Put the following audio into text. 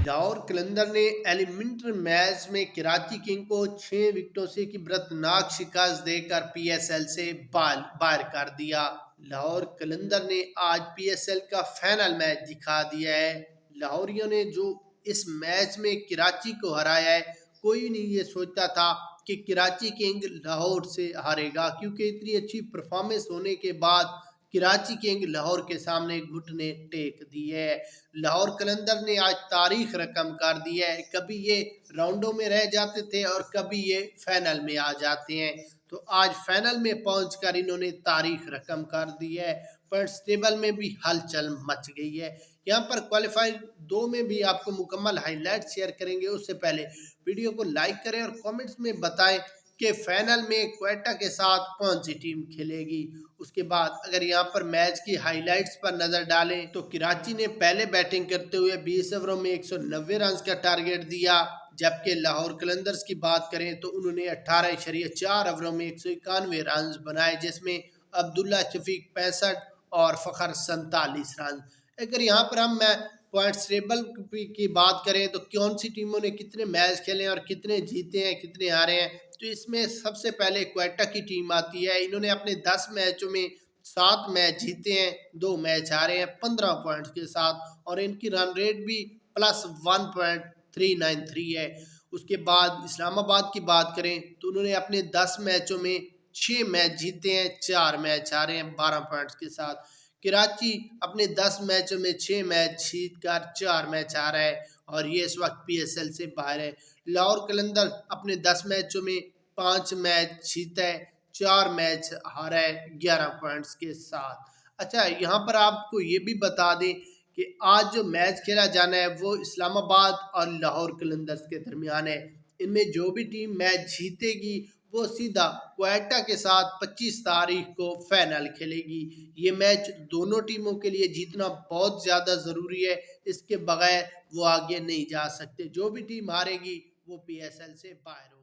لاہور قلندر نے elementary match میں Karachi king کو 6 وکٹوں سے عبرتناک شکست دے کر پی ایس ایل سے باہر کر دیا۔ لاہور قلندر نے آج پی ایس ایل کا فائنل میچ دکھا دیا ہے۔ لاہوریوں نے جو اس میچ میں کراچی کو ہرایا ہے، کوئی نہیں یہ سوچتا تھا کہ کراچی کنگ لاہور سے ہارے گا، کیونکہ اتنی اچھی پرفارمنس ہونے کے بعد کراچی کنگ لاہور کے سامنے گھٹنے ٹیک دیے۔ لاہور قلندر نے آج تاریخ رقم کر دی ہے، کبھی یہ راؤنڈوں میں رہ جاتے تھے اور کبھی یہ فائنل میں آ جاتے ہیں، تو آج فائنل میں پہنچ کر انہوں نے تاریخ رقم کر دی ہے۔ پوائنٹس ٹیبل میں بھی ہلچل مچ گئی ہے۔ یہاں پر کوالیفائر 2 میں بھی آپ کو مکمل ہائی لائٹ شیئر کریں گے، اس سے پہلے ویڈیو کو لائک کریں اور کامنٹس میں بتائیں کہ فائنل میں کوئٹہ کے ساتھ کون سی ٹیم کھیلے گی۔ اس کے بعد اگر یہاں پر میچ کی ہائی لائٹس پر نظر ڈالیں تو کراچی نے پہلے بیٹنگ کرتے ہوئے 20 اووروں میں 190 رنز کا ٹارگٹ دیا، جبکہ لاہور قلندرز کی بات کریں تو انہوں نے 18.4 اووروں میں 191 رنز بنائے، جس میں عبداللہ شفیق 65 اور فخر 47 رنز۔ اگر یہاں پر ہم پوائنٹس ٹیبل کی بات کریں تو کون سی ٹیموں نے کتنے میچ کھیلے ہیں اور کتنے جیتے ہیں کتنے ہارے ہیں، تو اس میں سب سے پہلے کوئٹہ کی ٹیم آتی ہے۔ انہوں نے اپنے 10 میچوں میں 7 میچ جیتے ہیں، 2 میچ ہارے ہیں 15 پوائنٹس کے ساتھ، اور ان کی رن ریٹ بھی +1.393 ہے۔ اس کے بعد اسلام آباد کی بات کریں تو انہوں نے اپنے 10 میچوں میں 6 میچ جیتے ہیں، 4 میچ ہارے ہیں 12 پوائنٹس کے ساتھ۔ کراچی اپنے 10 میچوں میں 6 میچ جیت کر 4 میچ ہارا ہے اور یہ اس وقت پی ایس ایل سے باہر ہے۔ لاہور قلندر اپنے 10 میچوں میں 5 میچ جیتا ہے، 4 میچ ہارا ہے 11 پوائنٹس کے ساتھ۔ اچھا، یہاں پر آپ کو یہ بھی بتا دیں کہ آج جو میچ کھیلا جانا ہے وہ اسلام آباد اور لاہور قلندرز کے درمیان ہے۔ ان میں جو بھی ٹیم میچ جیتے گی وہ سیدھا کوئٹہ کے ساتھ 25 تاریخ کو فائنل کھیلے گی۔ یہ میچ دونوں ٹیموں کے لیے جیتنا بہت زیادہ ضروری ہے، اس کے بغیر وہ آگے نہیں جا سکتے۔ جو بھی ٹیم ہارے گی وہ پی ایس ایل سے باہر ہوگی۔